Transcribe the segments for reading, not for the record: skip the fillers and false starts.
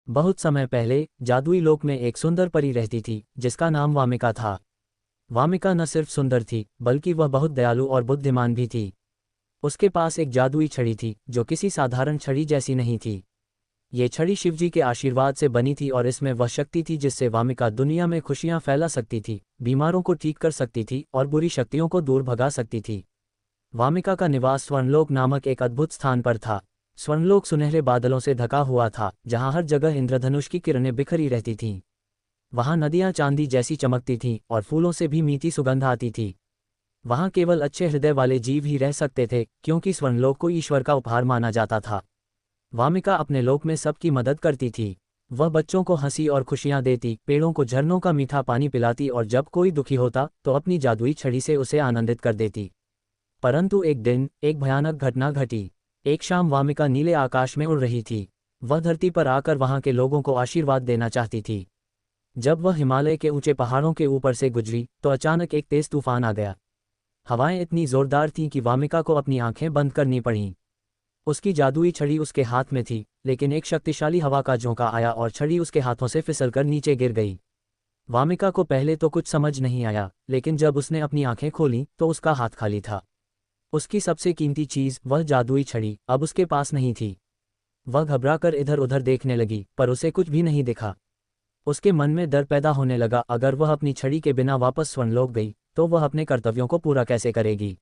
बहुत समय पहले जादुई लोक में एक सुंदर परी रहती थी जिसका नाम वामिका था। वामिका न सिर्फ सुंदर थी बल्कि वह बहुत दयालु और बुद्धिमान भी थी। उसके पास एक जादुई छड़ी थी जो किसी साधारण छड़ी जैसी नहीं थी। ये छड़ी शिवजी के आशीर्वाद से बनी थी और इसमें वह शक्ति थी जिससे वामिका दुनिया में खुशियां फैला सकती थी, बीमारों को ठीक कर सकती थी और बुरी शक्तियों को दूर भगा सकती थी। वामिका का निवास स्वर्णलोक नामक एक अद्भुत स्थान पर था। स्वर्णलोक सुनहरे बादलों से ढका हुआ था जहां हर जगह इंद्रधनुष की किरणें बिखरी रहती थीं। वहां नदियां चांदी जैसी चमकती थीं और फूलों से भी मीठी सुगंध आती थी। वहां केवल अच्छे हृदय वाले जीव ही रह सकते थे क्योंकि स्वर्णलोक को ईश्वर का उपहार माना जाता था। वामिका अपने लोक में सबकी मदद करती थी। वह बच्चों को हंसी और खुशियां देती, पेड़ों को झरनों का मीठा पानी पिलाती और जब कोई दुखी होता तो अपनी जादुई छड़ी से उसे आनंदित कर देती। परंतु एक दिन एक भयानक घटना घटी। एक शाम वामिका नीले आकाश में उड़ रही थी। वह धरती पर आकर वहां के लोगों को आशीर्वाद देना चाहती थी। जब वह हिमालय के ऊंचे पहाड़ों के ऊपर से गुजरी तो अचानक एक तेज तूफान आ गया। हवाएं इतनी जोरदार थीं कि वामिका को अपनी आंखें बंद करनी पड़ीं। उसकी जादुई छड़ी उसके हाथ में थी, लेकिन एक शक्तिशाली हवा का झोंका आया और छड़ी उसके हाथों से फिसलकर नीचे गिर गई। वामिका को पहले तो कुछ समझ नहीं आया, लेकिन जब उसने अपनी आंखें खोलीं तो उसका हाथ खाली था। उसकी सबसे कीमती चीज, वह जादुई छड़ी, अब उसके पास नहीं थी। वह घबराकर इधर उधर देखने लगी पर उसे कुछ भी नहीं दिखा। उसके मन में डर पैदा होने लगा, अगर वह अपनी छड़ी के बिना वापस स्वर्णलोक गई तो वह अपने कर्तव्यों को पूरा कैसे करेगी।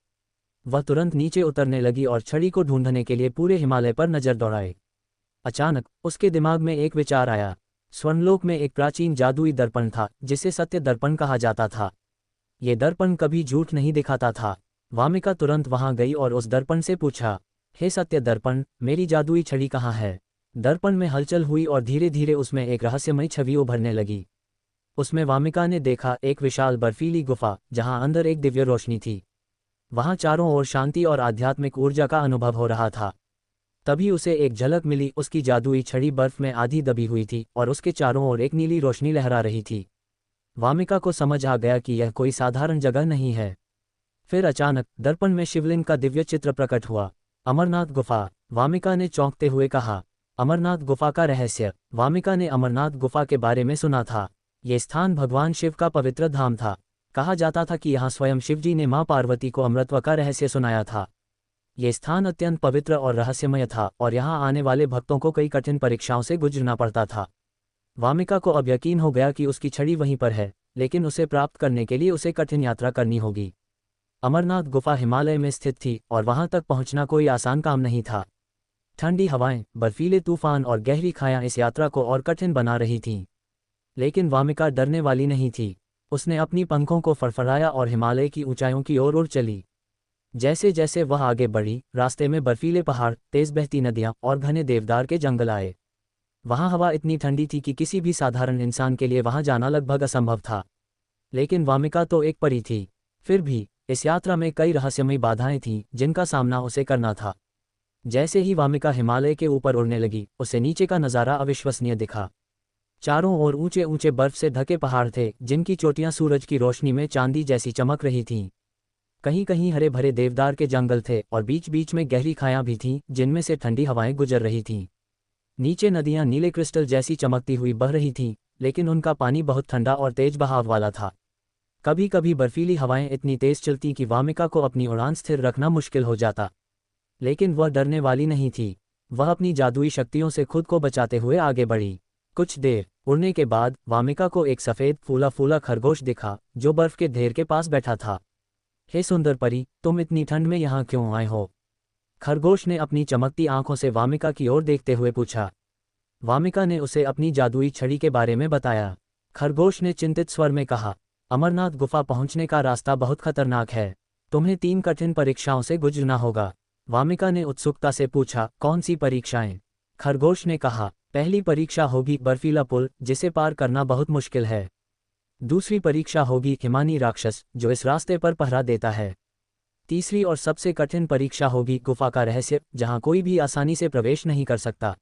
वह तुरंत नीचे उतरने लगी और छड़ी को ढूंढने के लिए पूरे हिमालय पर नजर दौड़ाए। अचानक उसके दिमाग में एक विचार आया। स्वर्णलोक में एक प्राचीन जादुई दर्पण था जिसे सत्य दर्पण कहा जाता था। ये दर्पण कभी झूठ नहीं दिखाता था। वामिका तुरंत वहां गई और उस दर्पण से पूछा, हे सत्य दर्पण, मेरी जादुई छड़ी कहाँ है। दर्पण में हलचल हुई और धीरे धीरे उसमें एक रहस्यमयी छवि उभरने लगी। उसमें वामिका ने देखा एक विशाल बर्फीली गुफा जहां अंदर एक दिव्य रोशनी थी। वहां चारों ओर शांति और आध्यात्मिक ऊर्जा का अनुभव हो रहा था। तभी उसे एक झलक मिली, उसकी जादुई छड़ी बर्फ में आधी दबी हुई थी और उसके चारों ओर एक नीली रोशनी लहरा रही थी। वामिका को समझ आ गया कि यह कोई साधारण जगह नहीं है। फिर अचानक दर्पण में शिवलिंग का दिव्य चित्र प्रकट हुआ। अमरनाथ गुफा, वामिका ने चौंकते हुए कहा। अमरनाथ गुफा का रहस्य। वामिका ने अमरनाथ गुफा के बारे में सुना था। ये स्थान भगवान शिव का पवित्र धाम था। कहा जाता था कि यहाँ स्वयं शिवजी ने मां पार्वती को अमृतत्व का रहस्य सुनाया था। ये स्थान अत्यंत पवित्र और रहस्यमय था और यहाँ आने वाले भक्तों को कई कठिन परीक्षाओं से गुजरना पड़ता था। वामिका को अब यकीन हो गया कि उसकी छड़ी वहीं पर है, लेकिन उसे प्राप्त करने के लिए उसे कठिन यात्रा करनी होगी। अमरनाथ गुफा हिमालय में स्थित थी और वहां तक पहुंचना कोई आसान काम नहीं था। ठंडी हवाएं, बर्फीले तूफान और गहरी खायां इस यात्रा को और कठिन बना रही थीं। लेकिन वामिका डरने वाली नहीं थी। उसने अपनी पंखों को फड़फड़ाया और हिमालय की ऊंचाइयों की ओर उड़ चली। जैसे जैसे वह आगे बढ़ी, रास्ते में बर्फीले पहाड़, तेज बहती नदियां और घने देवदार के जंगल आए। वहां हवा इतनी ठंडी थी कि किसी भी साधारण इंसान के लिए वहां जाना लगभग असंभव था। लेकिन वामिका तो एक परी थी। फिर भी इस यात्रा में कई रहस्यमयी बाधाएं थीं जिनका सामना उसे करना था। जैसे ही वामिका हिमालय के ऊपर उड़ने लगी, उसे नीचे का नज़ारा अविश्वसनीय दिखा। चारों ओर ऊंचे ऊंचे बर्फ से ढके पहाड़ थे जिनकी चोटियां सूरज की रोशनी में चांदी जैसी चमक रही थीं। कहीं कहीं हरे भरे देवदार के जंगल थे और बीच बीच में गहरी खायां भी थीं जिनमें से ठंडी हवाएं गुजर रही थीं। नीचे नदियां नीले क्रिस्टल जैसी चमकती हुई बह रही थीं, लेकिन उनका पानी बहुत ठंडा और तेज बहाव वाला था। कभी कभी बर्फीली हवाएं इतनी तेज चलती कि वामिका को अपनी उड़ान स्थिर रखना मुश्किल हो जाता। लेकिन वह डरने वाली नहीं थी। वह अपनी जादुई शक्तियों से खुद को बचाते हुए आगे बढ़ी। कुछ देर उड़ने के बाद वामिका को एक सफ़ेद फूला फूला खरगोश दिखा जो बर्फ के ढेर के पास बैठा था। हे सुंदर परी, तुम इतनी ठंड में यहाँ क्यों आए हो। खरगोश ने अपनी चमकती आंखों से वामिका की ओर देखते हुए पूछा। वामिका ने उसे अपनी जादुई छड़ी के बारे में बताया। खरगोश ने चिंतित स्वर में कहा, अमरनाथ गुफा पहुंचने का रास्ता बहुत खतरनाक है। तुम्हें 3 कठिन परीक्षाओं से गुजरना होगा। वामिका ने उत्सुकता से पूछा, कौन सी परीक्षाएं। खरगोश ने कहा, पहली परीक्षा होगी बर्फीला पुल जिसे पार करना बहुत मुश्किल है। दूसरी परीक्षा होगी हिमानी राक्षस जो इस रास्ते पर पहरा देता है। तीसरी और सबसे कठिन परीक्षा होगी गुफा का रहस्य जहां कोई भी आसानी से प्रवेश नहीं कर सकता।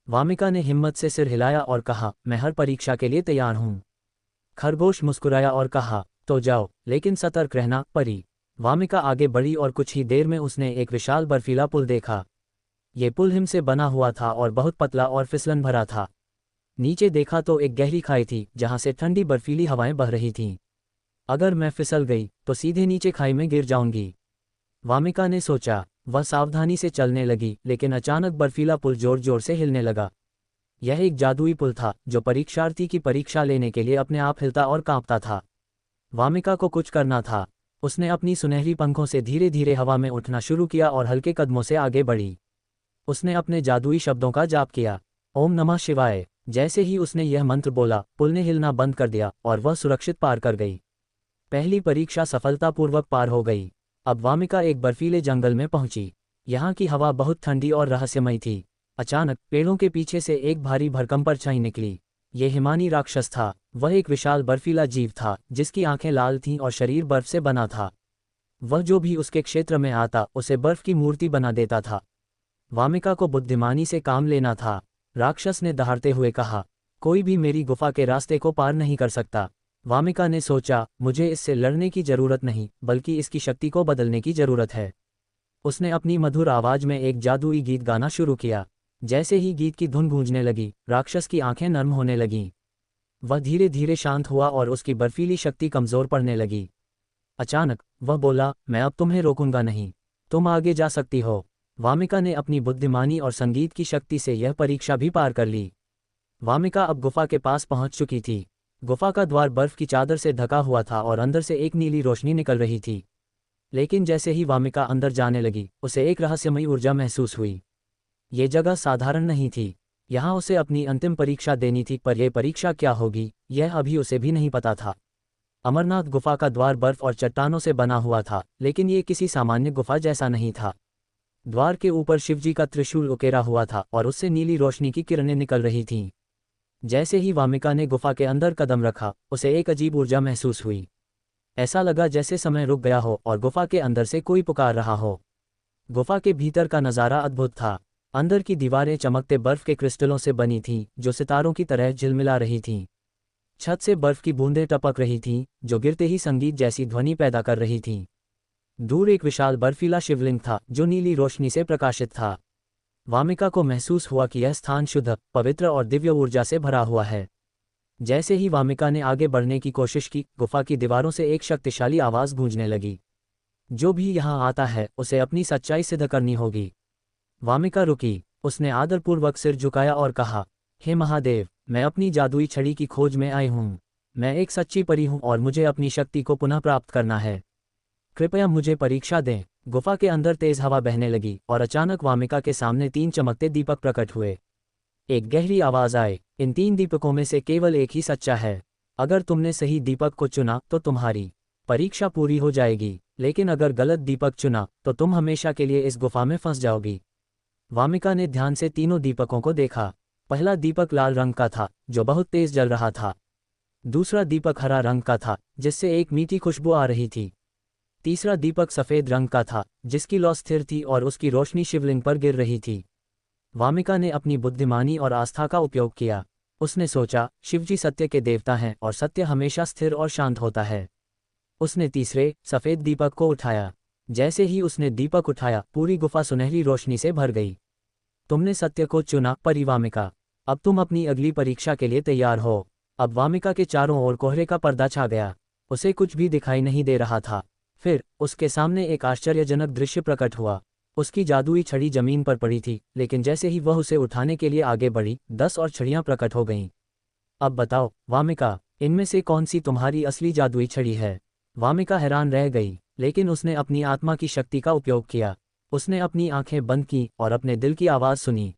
वामिका ने हिम्मत से सिर हिलाया और कहा, मैं हर परीक्षा के लिए तैयार हूं। खरगोश मुस्कुराया और कहा, तो जाओ, लेकिन सतर्क रहना परी। वामिका आगे बढ़ी और कुछ ही देर में उसने एक विशाल बर्फीला पुल देखा। ये पुल हिम से बना हुआ था और बहुत पतला और फिसलन भरा था। नीचे देखा तो एक गहरी खाई थी जहां से ठंडी बर्फीली हवाएं बह रही थीं। अगर मैं फिसल गई तो सीधे नीचे खाई में गिर जाऊंगी, वामिका ने सोचा। वह सावधानी से चलने लगी, लेकिन अचानक बर्फीला पुल जोर जोर से हिलने लगा। यह एक जादुई पुल था जो परीक्षार्थी की परीक्षा लेने के लिए अपने आप हिलता और कांपता था। वामिका को कुछ करना था। उसने अपनी सुनहरी पंखों से धीरे धीरे हवा में उठना शुरू किया और हल्के कदमों से आगे बढ़ी। उसने अपने जादुई शब्दों का जाप किया, ओम नमः शिवाय। जैसे ही उसने यह मंत्र बोला, पुल ने हिलना बंद कर दिया और वह सुरक्षित पार कर गई। पहली परीक्षा सफलतापूर्वक पार हो गई। अब वामिका एक बर्फीले जंगल में पहुंची। यहाँ की हवा बहुत ठंडी और रहस्यमयी थी। अचानक पेड़ों के पीछे से एक भारी भरकम परछाई निकली। ये हिमानी राक्षस था। वह एक विशाल बर्फीला जीव था जिसकी आंखें लाल थीं और शरीर बर्फ से बना था। वह जो भी उसके क्षेत्र में आता उसे बर्फ की मूर्ति बना देता था। वामिका को बुद्धिमानी से काम लेना था। राक्षस ने दहाड़ते हुए कहा, कोई भी मेरी गुफा के रास्ते को पार नहीं कर सकता। वामिका ने सोचा, मुझे इससे लड़ने की जरूरत नहीं, बल्कि इसकी शक्ति को बदलने की जरूरत है। उसने अपनी मधुर आवाज में एक जादुई गीत गाना शुरू किया। जैसे ही गीत की धुन गूंजने लगी, राक्षस की आंखें नर्म होने लगीं। वह धीरे धीरे शांत हुआ और उसकी बर्फीली शक्ति कमजोर पड़ने लगी। अचानक वह बोला, मैं अब तुम्हें रोकूंगा नहीं, तुम आगे जा सकती हो। वामिका ने अपनी बुद्धिमानी और संगीत की शक्ति से यह परीक्षा भी पार कर ली। वामिका अब गुफा के पास पहुंच चुकी थी। गुफा का द्वार बर्फ की चादर से ढका हुआ था और अंदर से एक नीली रोशनी निकल रही थी। लेकिन जैसे ही वामिका अंदर जाने लगी, उसे एक रहस्यमयी ऊर्जा महसूस हुई। ये जगह साधारण नहीं थी। यहाँ उसे अपनी अंतिम परीक्षा देनी थी, पर यह परीक्षा क्या होगी, यह अभी उसे भी नहीं पता था। अमरनाथ गुफा का द्वार बर्फ और चट्टानों से बना हुआ था, लेकिन ये किसी सामान्य गुफा जैसा नहीं था। द्वार के ऊपर शिवजी का त्रिशूल उकेरा हुआ था और उससे नीली रोशनी की किरणें निकल रही थीं। जैसे ही वामिका ने गुफा के अंदर कदम रखा, उसे एक अजीब ऊर्जा महसूस हुई। ऐसा लगा जैसे समय रुक गया हो और गुफा के अंदर से कोई पुकार रहा हो। गुफा के भीतर का नज़ारा अद्भुत था। अंदर की दीवारें चमकते बर्फ के क्रिस्टलों से बनी थीं, जो सितारों की तरह झिलमिला रही थीं। छत से बर्फ की बूंदें टपक रही थीं, जो गिरते ही संगीत जैसी ध्वनि पैदा कर रही थीं। दूर एक विशाल बर्फीला शिवलिंग था जो नीली रोशनी से प्रकाशित था। वामिका को महसूस हुआ कि यह स्थान शुद्ध, पवित्र और दिव्य ऊर्जा से भरा हुआ है। जैसे ही वामिका ने आगे बढ़ने की कोशिश की, गुफा की दीवारों से एक शक्तिशाली आवाज़ गूंजने लगी, जो भी यहाँ आता है उसे अपनी सच्चाई सिद्ध करनी होगी। वामिका रुकी। उसने आदरपूर्वक सिर झुकाया और कहा, हे महादेव, मैं अपनी जादुई छड़ी की खोज में आई हूँ। मैं एक सच्ची परी हूँ और मुझे अपनी शक्ति को पुनः प्राप्त करना है। कृपया मुझे परीक्षा दें। गुफा के अंदर तेज हवा बहने लगी और अचानक वामिका के सामने 3 चमकते दीपक प्रकट हुए। एक गहरी आवाज आई, इन 3 दीपकों में से केवल एक ही सच्चा है। अगर तुमने सही दीपक को चुना तो तुम्हारी परीक्षा पूरी हो जाएगी, लेकिन अगर गलत दीपक चुना तो तुम हमेशा के लिए इस गुफा में फंस जाओगी। वामिका ने ध्यान से तीनों दीपकों को देखा। पहला दीपक लाल रंग का था, जो बहुत तेज जल रहा था। दूसरा दीपक हरा रंग का था, जिससे एक मीठी खुशबू आ रही थी। तीसरा दीपक सफ़ेद रंग का था, जिसकी लौ स्थिर थी और उसकी रोशनी शिवलिंग पर गिर रही थी। वामिका ने अपनी बुद्धिमानी और आस्था का उपयोग किया। उसने सोचा, शिवजी सत्य के देवता हैं और सत्य हमेशा स्थिर और शांत होता है। उसने तीसरे, सफ़ेद दीपक को उठाया। जैसे ही उसने दीपक उठाया, पूरी गुफा सुनहरी रोशनी से भर गई। तुमने सत्य को चुना, परी वामिका। अब तुम अपनी अगली परीक्षा के लिए तैयार हो। अब वामिका के चारों ओर कोहरे का पर्दा छा गया। उसे कुछ भी दिखाई नहीं दे रहा था। फिर उसके सामने एक आश्चर्यजनक दृश्य प्रकट हुआ। उसकी जादुई छड़ी जमीन पर पड़ी थी, लेकिन जैसे ही वह उसे उठाने के लिए आगे बढ़ी, 10 और छड़ियां प्रकट हो गईं। अब बताओ वामिका, इनमें से कौन सी तुम्हारी असली जादुई छड़ी है? वामिका हैरान रह गई, लेकिन उसने अपनी आत्मा की शक्ति का उपयोग किया। उसने अपनी आंखें बंद की और अपने दिल की आवाज़ सुनी।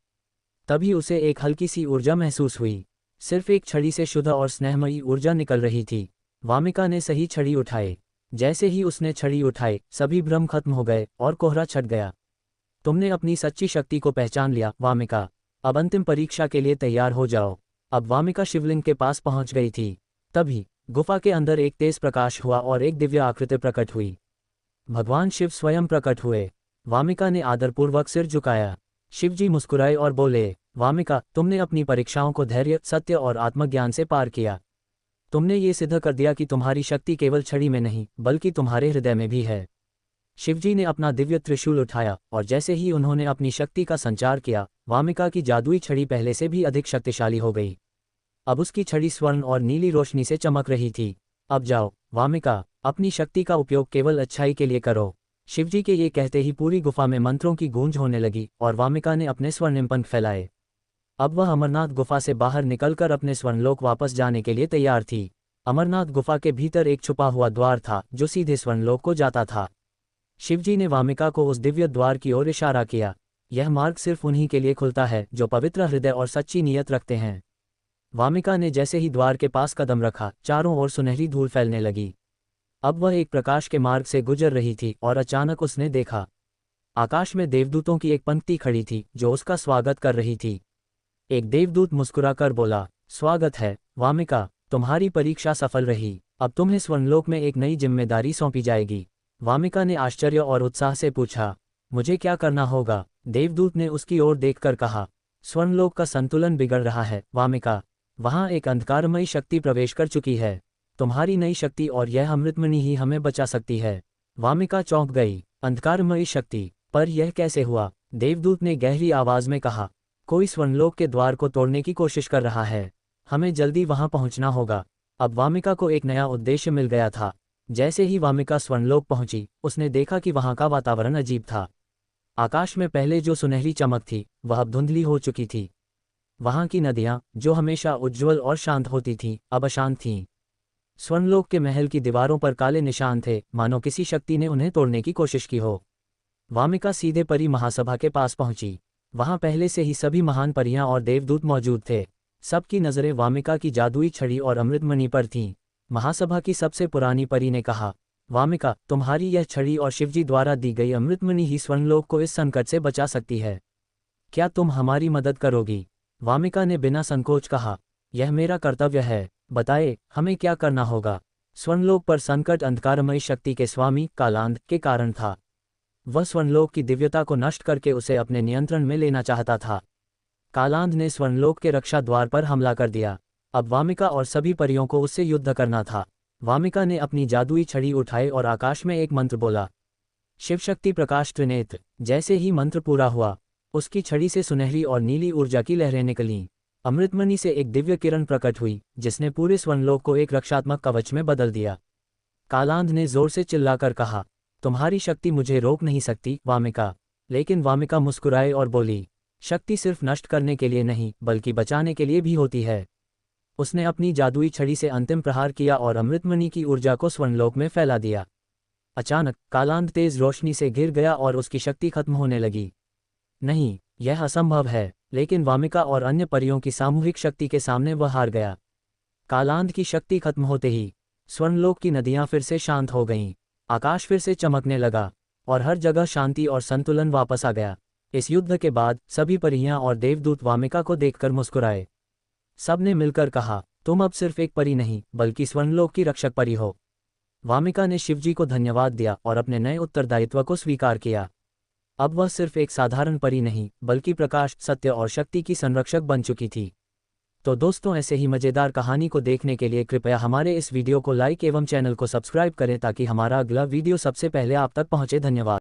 तभी उसे एक हल्की सी ऊर्जा महसूस हुई। सिर्फ एक छड़ी से शुद्ध और स्नेहमयी ऊर्जा निकल रही थी। वामिका ने सही छड़ी उठाई। जैसे ही उसने छड़ी उठाई, सभी भ्रम खत्म हो गए और कोहरा छट गया। तुमने अपनी सच्ची शक्ति को पहचान लिया वामिका। अब अंतिम परीक्षा के लिए तैयार हो जाओ। अब वामिका शिवलिंग के पास पहुंच गई थी। तभी गुफा के अंदर एक तेज प्रकाश हुआ और एक दिव्य आकृति प्रकट हुई। भगवान शिव स्वयं प्रकट हुए। वामिका ने आदरपूर्वक सिर झुकाया। शिवजी मुस्कुराए और बोले, वामिका, तुमने अपनी परीक्षाओं को धैर्य, सत्य और आत्मज्ञान से पार किया। तुमने ये सिद्ध कर दिया कि तुम्हारी शक्ति केवल छड़ी में नहीं, बल्कि तुम्हारे हृदय में भी है। शिवजी ने अपना दिव्य त्रिशूल उठाया और जैसे ही उन्होंने अपनी शक्ति का संचार किया, वामिका की जादुई छड़ी पहले से भी अधिक शक्तिशाली हो गई। अब उसकी छड़ी स्वर्ण और नीली रोशनी से चमक रही थी। अब जाओ वामिका, अपनी शक्ति का उपयोग केवल अच्छाई के लिए करो। शिवजी के ये कहते ही पूरी गुफा में मंत्रों की गूंज होने लगी और वामिका ने अपने स्वर्णिम पंख फैलाए। अब वह अमरनाथ गुफा से बाहर निकलकर अपने स्वर्णलोक वापस जाने के लिए तैयार थी। अमरनाथ गुफा के भीतर एक छुपा हुआ द्वार था जो सीधे स्वर्णलोक को जाता था। शिवजी ने वामिका को उस दिव्य द्वार की ओर इशारा किया। यह मार्ग सिर्फ उन्हीं के लिए खुलता है जो पवित्र हृदय और सच्ची नीयत रखते हैं। वामिका ने जैसे ही द्वार के पास कदम रखा, चारों ओर सुनहरी धूल फैलने लगी। अब वह एक प्रकाश के मार्ग से गुजर रही थी और अचानक उसने देखा, आकाश में देवदूतों की एक पंक्ति खड़ी थी जो उसका स्वागत कर रही थी। एक देवदूत मुस्कुराकर बोला, स्वागत है वामिका, तुम्हारी परीक्षा सफल रही। अब तुम्हें स्वर्णलोक में एक नई जिम्मेदारी सौंपी जाएगी। वामिका ने आश्चर्य और उत्साह से पूछा, मुझे क्या करना होगा? देवदूत ने उसकी ओर देखकर कहा, स्वर्णलोक का संतुलन बिगड़ रहा है वामिका। वहां एक अंधकारमयी शक्ति प्रवेश कर चुकी है। तुम्हारी नई शक्ति और यह अमृतमणि ही हमें बचा सकती है। वामिका चौंक गई। अंधकारमयी शक्ति? पर यह कैसे हुआ? देवदूत ने गहरी आवाज में कहा, कोई स्वर्णलोक के द्वार को तोड़ने की कोशिश कर रहा है। हमें जल्दी वहां पहुंचना होगा। अब वामिका को एक नया उद्देश्य मिल गया था। जैसे ही वामिका स्वर्णलोक पहुंची, उसने देखा कि वहां का वातावरण अजीब था। आकाश में पहले जो सुनहरी चमक थी वह अब धुंधली हो चुकी थी। वहां की नदियां, जो हमेशा उज्ज्वल और शांत होती थीं, अब अशांत थीं। स्वर्णलोक के महल की दीवारों पर काले निशान थे, मानो किसी शक्ति ने उन्हें तोड़ने की कोशिश की हो। वामिका सीधे परी महासभा के पास पहुंची। वहां पहले से ही सभी महान परियां और देवदूत मौजूद थे। सबकी नजरें वामिका की जादुई छड़ी और अमृतमणि पर थीं। महासभा की सबसे पुरानी परी ने कहा, वामिका, तुम्हारी यह छड़ी और शिवजी द्वारा दी गई अमृतमणि ही स्वर्णलोक को इस संकट से बचा सकती है। क्या तुम हमारी मदद करोगी? वामिका ने बिना संकोच कहा, यह मेरा कर्तव्य है। बताए, हमें क्या करना होगा? स्वर्णलोक पर संकट अंधकारमयी शक्ति के स्वामी कालांध के कारण था। वह स्वर्णलोक की दिव्यता को नष्ट करके उसे अपने नियंत्रण में लेना चाहता था। कालांध ने स्वर्णलोक के रक्षा द्वार पर हमला कर दिया। अब वामिका और सभी परियों को उससे युद्ध करना था। वामिका ने अपनी जादुई छड़ी उठाई और आकाश में एक मंत्र बोला, शिवशक्ति प्रकाश त्रिनेत्र। जैसे ही मंत्र पूरा हुआ, उसकी छड़ी से सुनहरी और नीली ऊर्जा की लहरें निकलीं। अमृतमणि से एक दिव्य किरण प्रकट हुई जिसने पूरे स्वर्णलोक को एक रक्षात्मक कवच में बदल दिया। कालांध ने जोर से चिल्लाकर कहा, तुम्हारी शक्ति मुझे रोक नहीं सकती वामिका। लेकिन वामिका मुस्कुराई और बोली, शक्ति सिर्फ नष्ट करने के लिए नहीं बल्कि बचाने के लिए भी होती है। उसने अपनी जादुई छड़ी से अंतिम प्रहार किया और अमृतमणि की ऊर्जा को स्वर्णलोक में फैला दिया। अचानक कालांध तेज रोशनी से घिर गया और उसकी शक्ति खत्म होने लगी। नहीं, यह असंभव है। लेकिन वामिका और अन्य परियों की सामूहिक शक्ति के सामने वह हार गया। कालांध की शक्ति खत्म होते ही स्वर्णलोक की नदियां फिर से शांत हो गईं। आकाश फिर से चमकने लगा और हर जगह शांति और संतुलन वापस आ गया। इस युद्ध के बाद सभी परियां और देवदूत वामिका को देखकर मुस्कुराए। सबने मिलकर कहा, तुम अब सिर्फ एक परी नहीं बल्कि स्वर्णलोक की रक्षक परी हो। वामिका ने शिवजी को धन्यवाद दिया और अपने नए उत्तरदायित्व को स्वीकार किया। अब वह सिर्फ एक साधारण परी नहीं बल्कि प्रकाश, सत्य और शक्ति की संरक्षक बन चुकी थी। तो दोस्तों, ऐसे ही मजेदार कहानी को देखने के लिए कृपया हमारे इस वीडियो को लाइक एवं चैनल को सब्सक्राइब करें ताकि हमारा अगला वीडियो सबसे पहले आप तक पहुंचे। धन्यवाद।